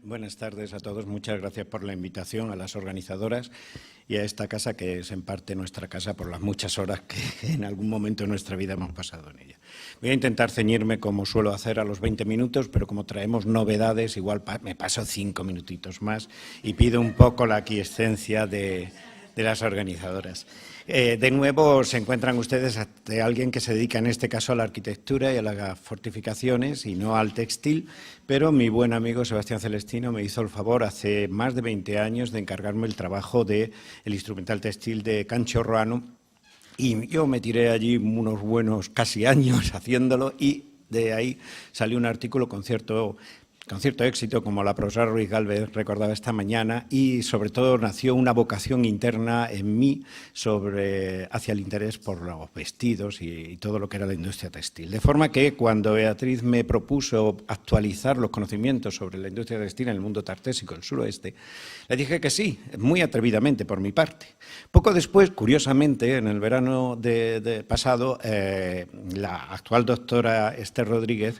Buenas tardes a todos. Muchas gracias por la invitación a las organizadoras y a esta casa, que es en parte nuestra casa por las muchas horas que en algún momento de nuestra vida hemos pasado en ella. Voy a intentar ceñirme, como suelo hacer, a los 20 minutos, pero como traemos novedades, igual me paso 5 minutitos más y pido un poco la aquiescencia de las organizadoras. De nuevo se encuentran ustedes ante alguien que se dedica en este caso a la arquitectura y a las fortificaciones y no al textil, pero mi buen amigo Sebastián Celestino me hizo el favor hace más de 20 años de encargarme el trabajo del instrumental textil de Cancho Roano, y yo me tiré allí unos buenos casi años haciéndolo, y de ahí salió un artículo con cierto éxito, como la profesora Ruiz Gálvez recordaba esta mañana, y sobre todo nació una vocación interna en mí hacia el interés por los vestidos y todo lo que era la industria textil. De forma que cuando Beatriz me propuso actualizar los conocimientos sobre la industria textil en el mundo tartésico del suroeste, le dije que sí, muy atrevidamente por mi parte. Poco después, curiosamente, en el verano pasado, la actual doctora Esther Rodríguez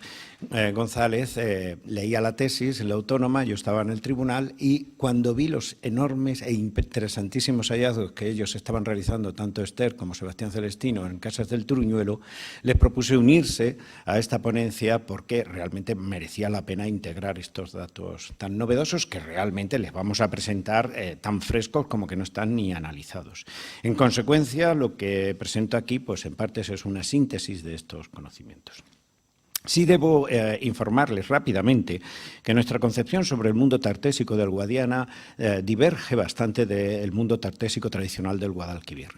González leía la tesis en la Autónoma, yo estaba en el tribunal, y cuando vi los enormes e interesantísimos hallazgos que ellos estaban realizando, tanto Esther como Sebastián Celestino, en Casas del Truñuelo, les propuse unirse a esta ponencia porque realmente merecía la pena integrar estos datos tan novedosos que realmente les vamos a presentar tan frescos como que no están ni analizados. En consecuencia, lo que presento aquí, pues en parte es una síntesis de estos conocimientos. Sí debo informarles rápidamente que nuestra concepción sobre el mundo tartésico del Guadiana diverge bastante del mundo tartésico tradicional del Guadalquivir.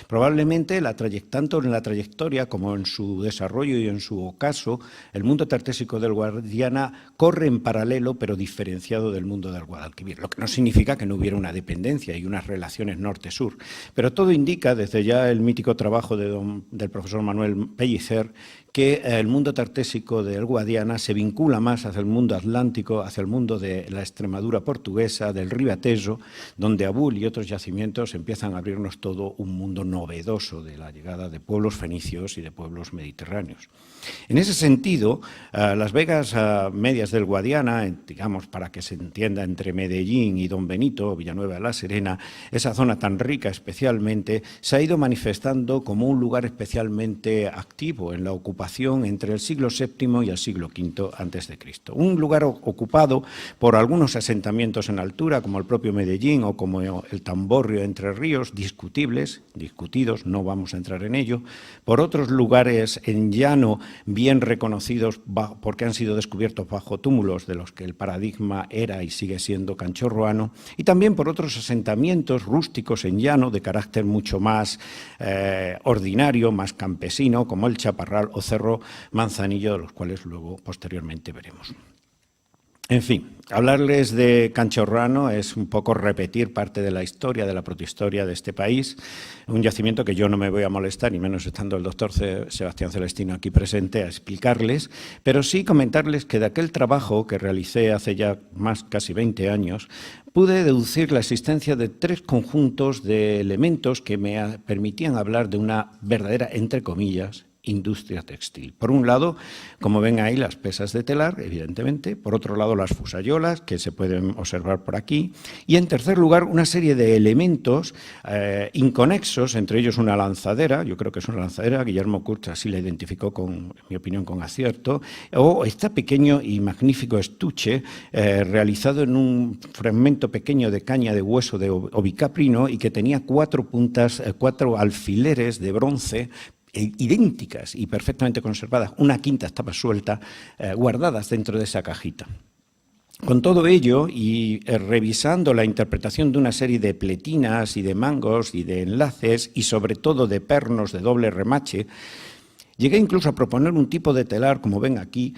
Probablemente, tanto en la trayectoria como en su desarrollo y en su ocaso, el mundo tartésico del Guadiana corre en paralelo pero diferenciado del mundo del Guadalquivir, lo que no significa que no hubiera una dependencia y unas relaciones norte-sur. Pero todo indica, desde ya el mítico trabajo del profesor Manuel Pellicer, que el mundo tartésico del Guadiana se vincula más hacia el mundo atlántico, hacia el mundo de la Extremadura portuguesa, del Ribatejo, donde Abul y otros yacimientos empiezan a abrirnos todo un mundo novedoso de la llegada de pueblos fenicios y de pueblos mediterráneos. En ese sentido, las vegas medias del Guadiana, digamos para que se entienda entre Medellín y Don Benito, Villanueva de la Serena, esa zona tan rica especialmente, se ha ido manifestando como un lugar especialmente activo en la ocupación entre el siglo VII y el siglo V a.C. Un lugar ocupado por algunos asentamientos en altura, como el propio Medellín o como el Tamborrio Entre Ríos, discutidos, no vamos a entrar en ello, por otros lugares en llano bien reconocidos porque han sido descubiertos bajo túmulos de los que el paradigma era y sigue siendo Cancho Roano, y también por otros asentamientos rústicos en llano de carácter mucho más ordinario, más campesino, como el Chaparral o Cerro Manzanillo, de los cuales luego posteriormente veremos. En fin, hablarles de Cancho Roano es un poco repetir parte de la historia, de la protohistoria de este país, un yacimiento que yo no me voy a molestar, y menos estando el doctor Sebastián Celestino aquí presente, a explicarles, pero sí comentarles que de aquel trabajo que realicé hace ya casi 20 años, pude deducir la existencia de 3 conjuntos de elementos que me permitían hablar de una verdadera, entre comillas, industria textil. Por un lado, como ven ahí, las pesas de telar, evidentemente. Por otro lado, las fusayolas, que se pueden observar por aquí. Y en tercer lugar, una serie de elementos inconexos, entre ellos una lanzadera, yo creo que es una lanzadera, Guillermo Kurtz así la identificó, en mi opinión, con acierto, o este pequeño y magnífico estuche realizado en un fragmento pequeño de caña de hueso de ovicaprino y que tenía 4 alfileres de bronce idénticas y perfectamente conservadas, una quinta estaba suelta, guardadas dentro de esa cajita. Con todo ello, y revisando la interpretación de una serie de pletinas y de mangos y de enlaces, y sobre todo de pernos de doble remache, llegué incluso a proponer un tipo de telar, como ven aquí,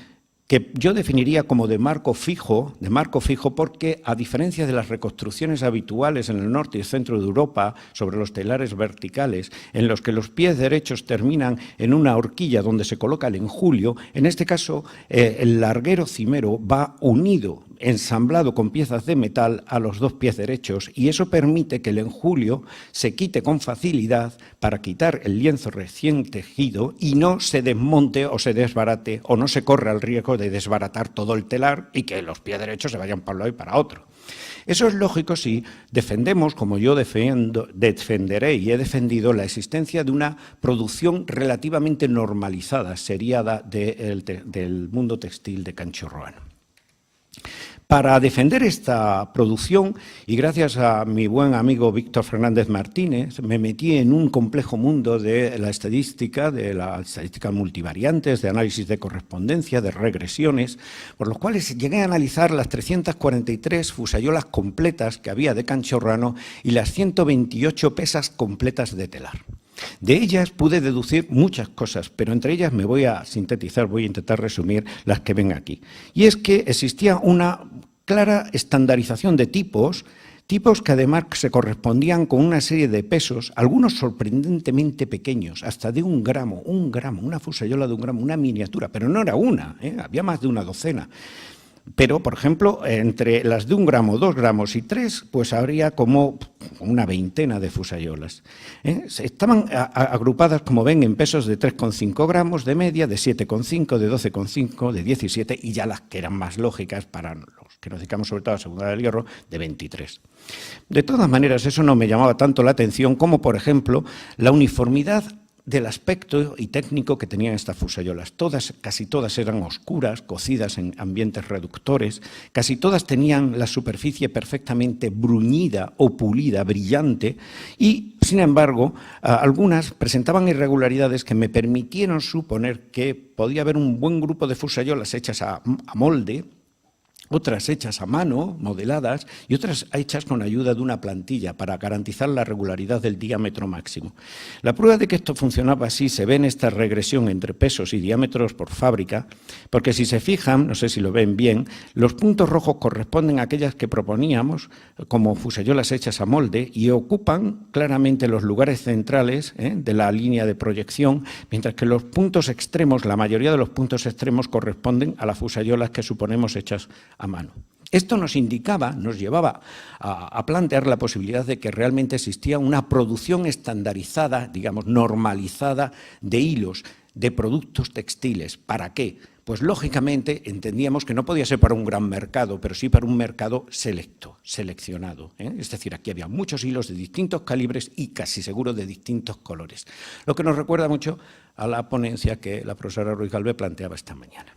que yo definiría como de marco fijo porque, a diferencia de las reconstrucciones habituales en el norte y centro de Europa sobre los telares verticales, en los que los pies derechos terminan en una horquilla donde se coloca el enjulio, en este caso el larguero cimero va unido ensamblado con piezas de metal a los dos pies derechos, y eso permite que el enjulio se quite con facilidad para quitar el lienzo recién tejido y no se desmonte o se desbarate, o no se corre el riesgo de desbaratar todo el telar y que los pies derechos se vayan para un lado y para otro. Eso es lógico si defendemos, como yo defenderé y he defendido, la existencia de una producción relativamente normalizada, seriada del mundo textil de Canchorroano. Para defender esta producción, y gracias a mi buen amigo Víctor Fernández Martínez, me metí en un complejo mundo de la estadística multivariantes, de análisis de correspondencia, de regresiones, por los cuales llegué a analizar las 343 fusayolas completas que había de Canchorroano y las 128 pesas completas de telar. De ellas pude deducir muchas cosas, pero entre ellas me voy a sintetizar, voy a intentar resumir las que ven aquí. Y es que existía una clara estandarización de tipos que además se correspondían con una serie de pesos, algunos sorprendentemente pequeños, hasta de un gramo, una fusayola de 1 gramo, una miniatura, pero no era una, había más de una docena. Pero, por ejemplo, entre las de 1 gramo, 2 gramos y 3, pues habría como una veintena de fusayolas. Estaban agrupadas, como ven, en pesos de 3,5 gramos de media, de 7,5, de 12,5, de 17 y ya las que eran más lógicas para los que nos dedicamos sobre todo a la Segunda del Hierro, de 23. De todas maneras, eso no me llamaba tanto la atención como, por ejemplo, la uniformidad del aspecto y técnico que tenían estas fusayolas. Casi todas eran oscuras, cocidas en ambientes reductores, casi todas tenían la superficie perfectamente bruñida o pulida, brillante, y, sin embargo, algunas presentaban irregularidades que me permitieron suponer que podía haber un buen grupo de fusayolas hechas a molde, otras hechas a mano, modeladas, y otras hechas con ayuda de una plantilla para garantizar la regularidad del diámetro máximo. La prueba de que esto funcionaba así se ve en esta regresión entre pesos y diámetros por fábrica, porque si se fijan, no sé si lo ven bien, los puntos rojos corresponden a aquellas que proponíamos como fusayolas hechas a molde y ocupan claramente los lugares centrales de la línea de proyección, mientras que los puntos extremos, la mayoría de los puntos extremos corresponden a las fusayolas que suponemos hechas a mano. Esto nos indicaba, nos llevaba a plantear la posibilidad de que realmente existía una producción estandarizada, digamos, normalizada de hilos, de productos textiles. ¿Para qué? Pues lógicamente entendíamos que no podía ser para un gran mercado, pero sí para un mercado seleccionado. Es decir, aquí había muchos hilos de distintos calibres y casi seguro de distintos colores. Lo que nos recuerda mucho a la ponencia que la profesora Ruiz Galvez planteaba esta mañana.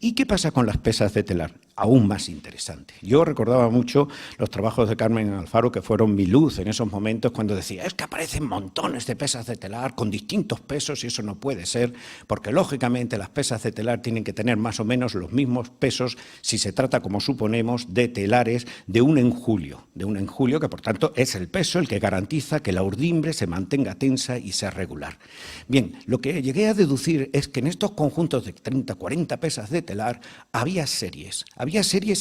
¿Y qué pasa con las pesas de telar? Aún más interesante. Yo recordaba mucho los trabajos de Carmen Alfaro, que fueron mi luz en esos momentos, cuando decía, es que aparecen montones de pesas de telar con distintos pesos y eso no puede ser, porque lógicamente las pesas de telar tienen que tener más o menos los mismos pesos si se trata, como suponemos, de telares de un enjulio que por tanto es el peso el que garantiza que la urdimbre se mantenga tensa y sea regular. Bien, lo que llegué a deducir es que en estos conjuntos de 30, 40 pesas de telar había series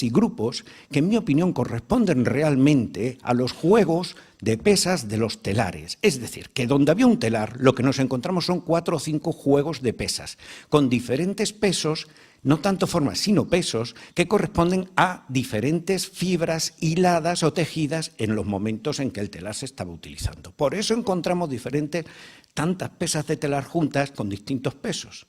y grupos que, en mi opinión, corresponden realmente a los juegos de pesas de los telares. Es decir, que donde había un telar, lo que nos encontramos son 4 o 5 juegos de pesas, con diferentes pesos, no tanto formas, sino pesos, que corresponden a diferentes fibras hiladas o tejidas en los momentos en que el telar se estaba utilizando. Por eso encontramos tantas pesas de telar juntas con distintos pesos.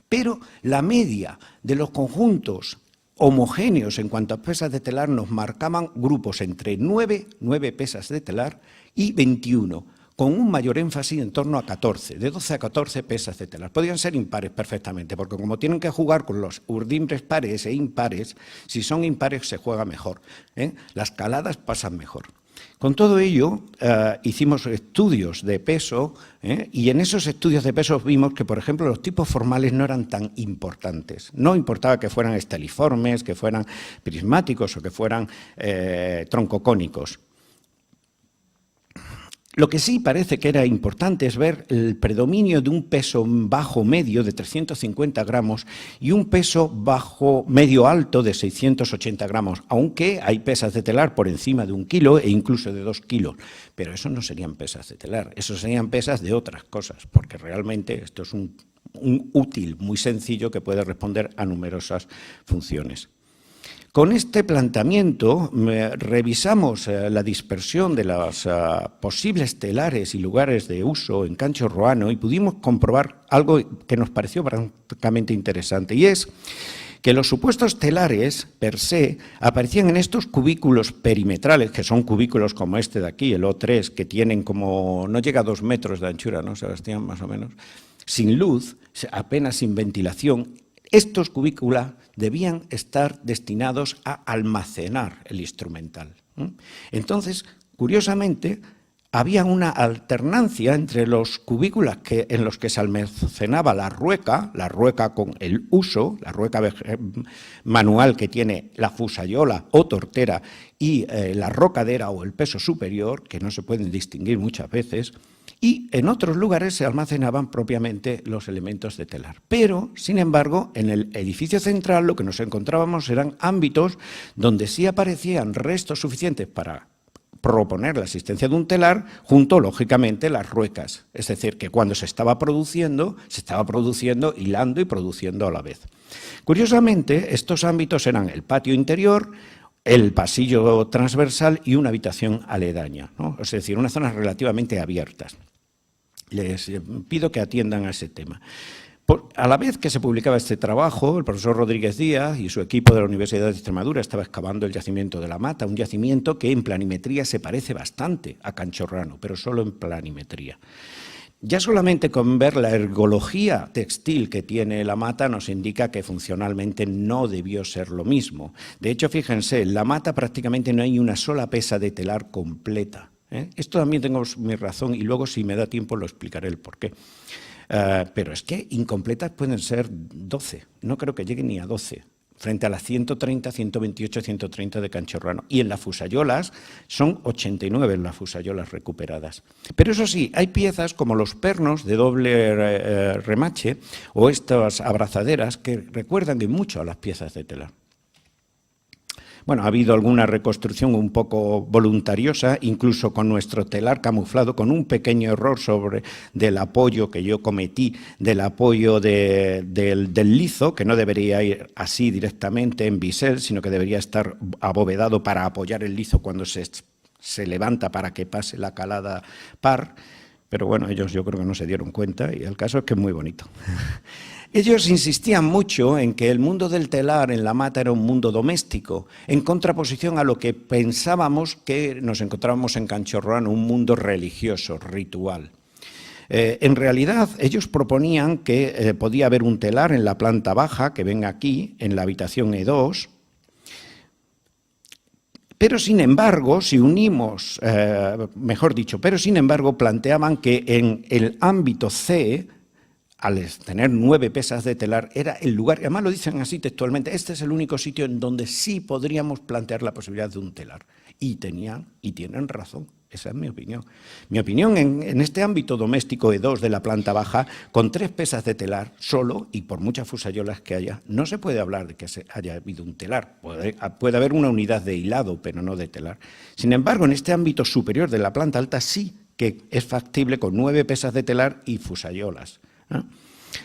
Pero la media de los conjuntos homogéneos en cuanto a pesas de telar nos marcaban grupos entre 9 pesas de telar y 21, con un mayor énfasis en torno a 14, de 12 a 14 pesas de telar. Podrían ser impares perfectamente, porque como tienen que jugar con los urdimbres pares e impares, si son impares se juega mejor, las caladas pasan mejor. Con todo ello, hicimos estudios de peso y en esos estudios de peso vimos que, por ejemplo, los tipos formales no eran tan importantes. No importaba que fueran esteliformes, que fueran prismáticos o que fueran troncocónicos. Lo que sí parece que era importante es ver el predominio de un peso bajo-medio de 350 gramos y un peso bajo-medio-alto de 680 gramos, aunque hay pesas de telar por encima de 1 kilo e incluso de 2 kilos. Pero eso no serían pesas de telar, eso serían pesas de otras cosas, porque realmente esto es un útil muy sencillo que puede responder a numerosas funciones. Con este planteamiento revisamos la dispersión de los posibles telares y lugares de uso en Cancho Roano y pudimos comprobar algo que nos pareció francamente interesante, y es que los supuestos telares, per se, aparecían en estos cubículos perimetrales, que son cubículos como este de aquí, el O3, que tienen como, no llega a 2 metros de anchura, ¿no, Sebastián? Más o menos, sin luz, apenas sin ventilación. Estos cubículos debían estar destinados a almacenar el instrumental. Entonces, curiosamente, había una alternancia entre los cubículos en los que se almacenaba la rueca con el uso, la rueca manual que tiene la fusayola o tortera y la rocadera o el peso superior, que no se pueden distinguir muchas veces, y en otros lugares se almacenaban propiamente los elementos de telar. Pero, sin embargo, en el edificio central lo que nos encontrábamos eran ámbitos donde sí aparecían restos suficientes para proponer la existencia de un telar, junto, lógicamente, las ruecas. Es decir, que cuando se estaba produciendo, hilando y produciendo a la vez. Curiosamente, estos ámbitos eran el patio interior, el pasillo transversal y una habitación aledaña, ¿no? Es decir, unas zonas relativamente abiertas. Les pido que atiendan a ese tema. A la vez que se publicaba este trabajo, el profesor Rodríguez Díaz y su equipo de la Universidad de Extremadura estaba excavando el yacimiento de la Mata, un yacimiento que en planimetría se parece bastante a Cancho Roano, pero solo en planimetría. Ya solamente con ver la ergología textil que tiene la Mata nos indica que funcionalmente no debió ser lo mismo. De hecho, fíjense, en la Mata prácticamente no hay una sola pesa de telar completa. Esto también tengo mi razón y luego, si me da tiempo, lo explicaré el porqué. Pero es que incompletas pueden ser 12, no creo que lleguen ni a 12, frente a las 130, 128, 130 de Cancho Roano. Y en las fusayolas son 89 las fusayolas recuperadas. Pero eso sí, hay piezas como los pernos de doble remache o estas abrazaderas que recuerdan en mucho a las piezas de telar. Bueno, ha habido alguna reconstrucción un poco voluntariosa, incluso con nuestro telar camuflado, con un pequeño error del apoyo que yo cometí, del apoyo del lizo, que no debería ir así directamente en bisel, sino que debería estar abovedado para apoyar el lizo cuando se levanta para que pase la calada par. Pero bueno, ellos yo creo que no se dieron cuenta y el caso es que es muy bonito. Ellos insistían mucho en que el mundo del telar en la Mata era un mundo doméstico, en contraposición a lo que pensábamos que nos encontrábamos en Cancho Roano, un mundo religioso, ritual. En realidad, ellos proponían que podía haber un telar en la planta baja, que ven aquí, en la habitación E2, pero sin embargo, si unimos, pero sin embargo, planteaban que en el ámbito C, al tener 9 pesas de telar, era el lugar, además lo dicen así textualmente, este es el único sitio en donde sí podríamos plantear la posibilidad de un telar. Y tienen razón, esa es mi opinión. Mi opinión en este ámbito doméstico E2 de la planta baja, con 3 pesas de telar solo, y por muchas fusayolas que haya, no se puede hablar de que haya habido un telar. Puede haber una unidad de hilado, pero no de telar. Sin embargo, en este ámbito superior de la planta alta sí que es factible con 9 pesas de telar y fusayolas.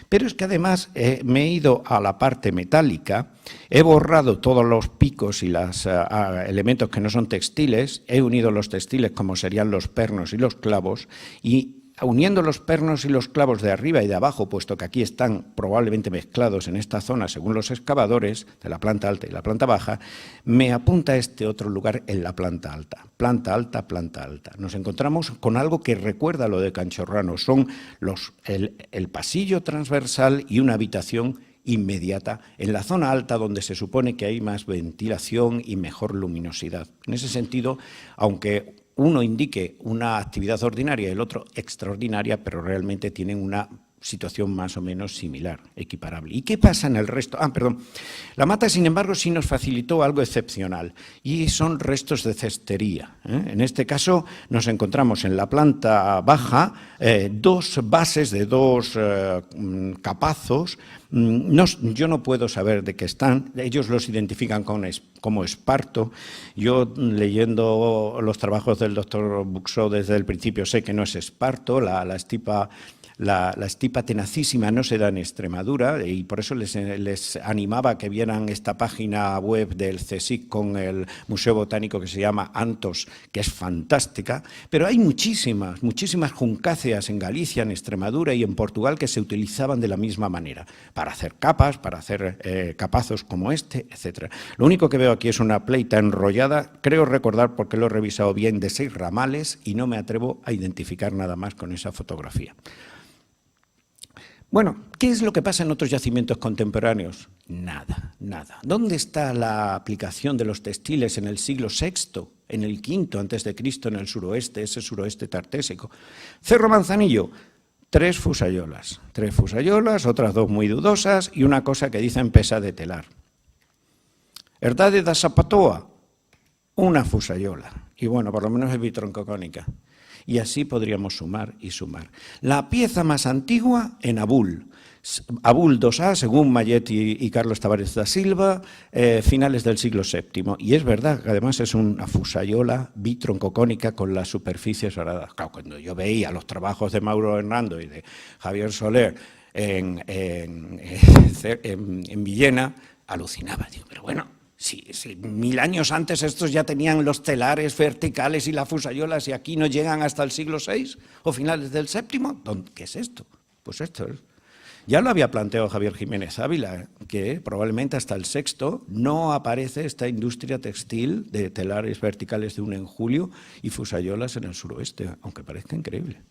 Pero es que además me he ido a la parte metálica, he borrado todos los picos y los elementos que no son textiles, he unido los textiles como serían los pernos y los clavos, y uniendo los pernos y los clavos de arriba y de abajo, puesto que aquí están probablemente mezclados en esta zona según los excavadores de la planta alta y la planta baja, me apunta a este otro lugar en la planta alta. Planta alta, planta alta. Nos encontramos con algo que recuerda a lo de Cancho Roano, son el pasillo transversal y una habitación inmediata en la zona alta donde se supone que hay más ventilación y mejor luminosidad. En ese sentido, aunque uno indique una actividad ordinaria y el otro extraordinaria, pero realmente tienen una situación más o menos similar, equiparable. ¿Y qué pasa en el resto? La Mata, sin embargo, sí nos facilitó algo excepcional y son restos de cestería. En este caso nos encontramos en la planta baja 2 bases de 2 capazos. Yo no puedo saber de qué están, ellos los identifican como esparto. Yo, leyendo los trabajos del doctor Buxó desde el principio, sé que no es esparto, la estipa la estipa tenacísima no se da en Extremadura y por eso les animaba a que vieran esta página web del CSIC con el Museo Botánico que se llama Antos, que es fantástica, pero hay muchísimas juncáceas en Galicia, en Extremadura y en Portugal que se utilizaban de la misma manera, para hacer capas, para hacer capazos como este, etc. Lo único que veo aquí es una pleita enrollada, creo recordar, porque lo he revisado bien, de 6 ramales y no me atrevo a identificar nada más con esa fotografía. Bueno, ¿qué es lo que pasa en otros yacimientos contemporáneos? Nada, nada. ¿Dónde está la aplicación de los textiles en el siglo VI, en el V antes de Cristo, en el suroeste, ese suroeste tartésico? Cerro Manzanillo, 3 fusayolas, otras 2 muy dudosas y una cosa que dicen pesa de telar. Herdade da Zapatoa, una fusayola, y bueno, por lo menos es bitroncocónica. Y así podríamos sumar y sumar. La pieza más antigua en Abul 2A, según Mayet y Carlos Tavares da Silva, finales del siglo VII. Y es verdad que además es una fusayola bitroncocónica con las superficies horadas. Claro, cuando yo veía los trabajos de Mauro Hernando y de Javier Soler en Villena, alucinaba. Digo, pero bueno, si 1000 años antes estos ya tenían los telares verticales y las fusayolas y aquí no llegan hasta el siglo VI o finales del VII, ¿qué es esto? Pues esto es. Ya lo había planteado Javier Jiménez Ávila, que probablemente hasta el VI no aparece esta industria textil de telares verticales de un en julio y fusayolas en el suroeste, aunque parezca increíble.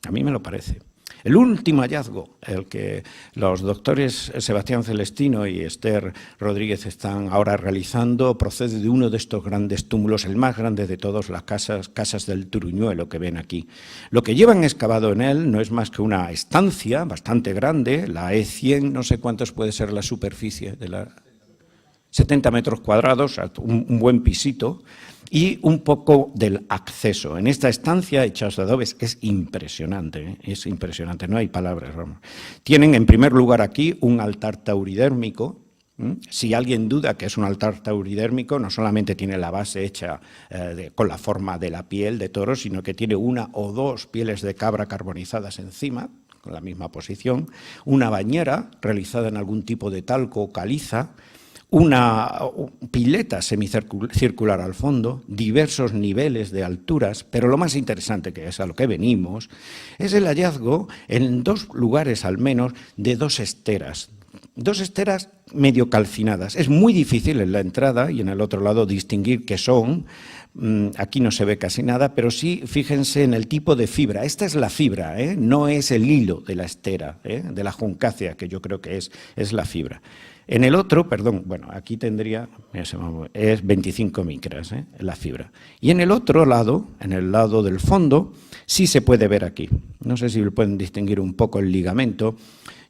A mí me lo parece. El último hallazgo, el que los doctores Sebastián Celestino y Esther Rodríguez están ahora realizando, procede de uno de estos grandes túmulos, el más grande de todos, las casas del Turuñuelo que ven aquí. Lo que llevan excavado en él no es más que una estancia bastante grande, la E100, no sé cuántos puede ser la superficie de la 70 metros cuadrados, un buen pisito, y un poco del acceso. En esta estancia hechas de adobes es impresionante, no hay palabras. Vamos. Tienen en primer lugar aquí un altar tauridérmico. Si alguien duda que es un altar tauridérmico, no solamente tiene la base hecha con la forma de la piel de toro, sino que tiene 1 o 2 pieles de cabra carbonizadas encima, con la misma posición, una bañera realizada en algún tipo de talco o caliza, una pileta semicircular al fondo, diversos niveles de alturas, pero lo más interesante, que es a lo que venimos, es el hallazgo en 2 lugares al menos de 2 esteras. 2 esteras medio calcinadas. Es muy difícil en la entrada y en el otro lado distinguir qué son. Aquí no se ve casi nada, pero sí fíjense en el tipo de fibra. Esta es la fibra, no es el hilo de la estera, de la juncácea, que yo creo que es la fibra. En el otro, perdón, bueno, aquí tendría, es 25 micras, la fibra. Y en el otro lado, en el lado del fondo, sí se puede ver aquí. No sé si pueden distinguir un poco el ligamento.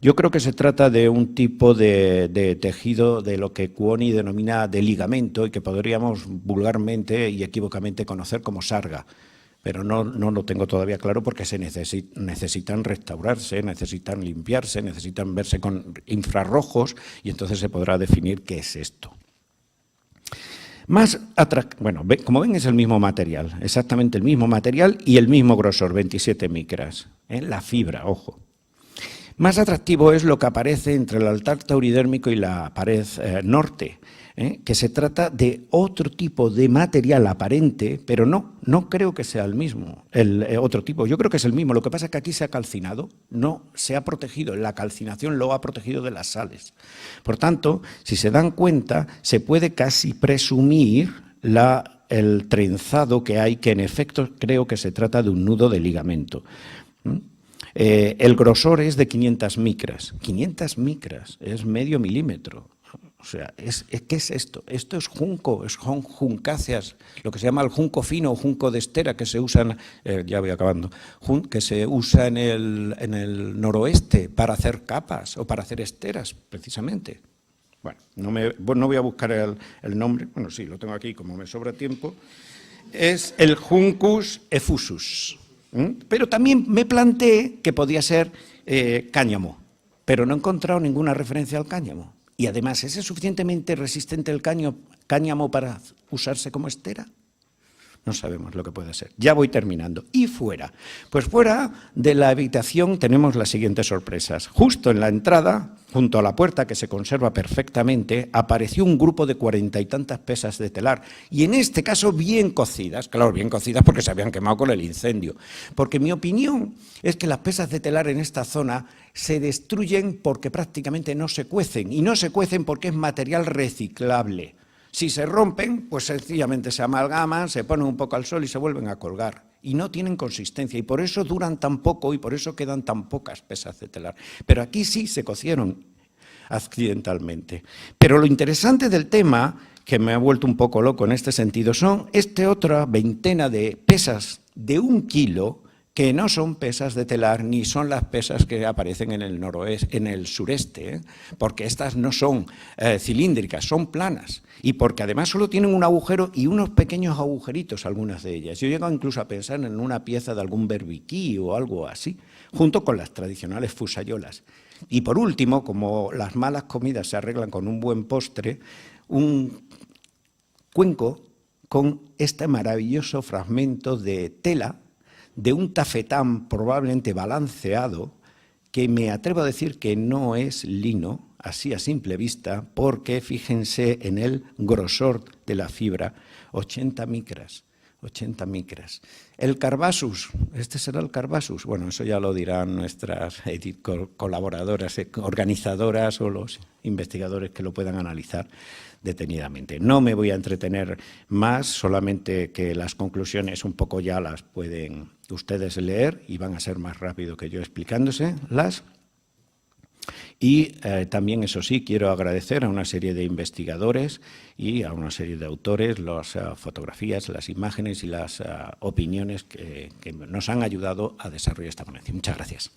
Yo creo que se trata de un tipo de tejido de lo que Cuoni denomina de ligamento y que podríamos vulgarmente y equívocamente conocer como sarga. Pero no lo tengo todavía claro porque necesitan restaurarse, necesitan limpiarse, necesitan verse con infrarrojos y entonces se podrá definir qué es esto. Bueno, como ven es el mismo material, exactamente el mismo material y el mismo grosor, 27 micras, la fibra, ojo. Más atractivo es lo que aparece entre el altar tauridérmico y la pared norte, que se trata de otro tipo de material aparente, pero no creo que sea el mismo, otro tipo. Yo creo que es el mismo, lo que pasa es que aquí se ha calcinado, no se ha protegido, la calcinación lo ha protegido de las sales. Por tanto, si se dan cuenta, se puede casi presumir el trenzado que hay, que en efecto creo que se trata de un nudo de ligamento. El grosor es de 500 micras. 500 micras es medio milímetro. O sea, ¿qué es esto? Esto es junco, son juncáceas, lo que se llama el junco fino o junco de estera que se usan, ya voy acabando, que se usa en el noroeste para hacer capas o para hacer esteras, precisamente. Bueno, no voy a buscar el nombre, bueno, sí, lo tengo aquí, como me sobra tiempo. Es el Juncus effusus. Pero también me planteé que podía ser cáñamo, pero no he encontrado ninguna referencia al cáñamo. Y además, ¿es suficientemente resistente el cáñamo para usarse como estera? No sabemos lo que puede ser. Ya voy terminando. Y fuera. Pues fuera de la habitación tenemos las siguientes sorpresas. Justo en la entrada, junto a la puerta, que se conserva perfectamente, apareció un grupo de 40 y tantas pesas de telar. Y en este caso bien cocidas. Claro, bien cocidas porque se habían quemado con el incendio. Porque mi opinión es que las pesas de telar en esta zona se destruyen porque prácticamente no se cuecen. Y no se cuecen porque es material reciclable. Si se rompen, pues sencillamente se amalgaman, se ponen un poco al sol y se vuelven a colgar. Y no tienen consistencia y por eso duran tan poco y por eso quedan tan pocas pesas de telar. Pero aquí sí se cocieron accidentalmente. Pero lo interesante del tema, que me ha vuelto un poco loco en este sentido, son otra veintena de pesas de 1 kilo que no son pesas de telar ni son las pesas que aparecen en el noroeste, en el sureste, porque estas no son cilíndricas, son planas y porque además solo tienen un agujero y unos pequeños agujeritos algunas de ellas. Yo llego incluso a pensar en una pieza de algún berbiquí o algo así, junto con las tradicionales fusayolas. Y por último, como las malas comidas se arreglan con un buen postre, un cuenco con este maravilloso fragmento de tela de un tafetán probablemente balanceado, que me atrevo a decir que no es lino, así a simple vista, porque fíjense en el grosor de la fibra, 80 micras. 80 micras. El Carbasus, ¿este será el Carbasus? Bueno, eso ya lo dirán nuestras colaboradoras, organizadoras o los investigadores que lo puedan analizar detenidamente. No me voy a entretener más, solamente que las conclusiones un poco ya las pueden ustedes leer y van a ser más rápido que yo explicándoselas. Y también, eso sí, quiero agradecer a una serie de investigadores y a una serie de autores las fotografías, las imágenes y las opiniones que nos han ayudado a desarrollar esta ponencia. Muchas gracias.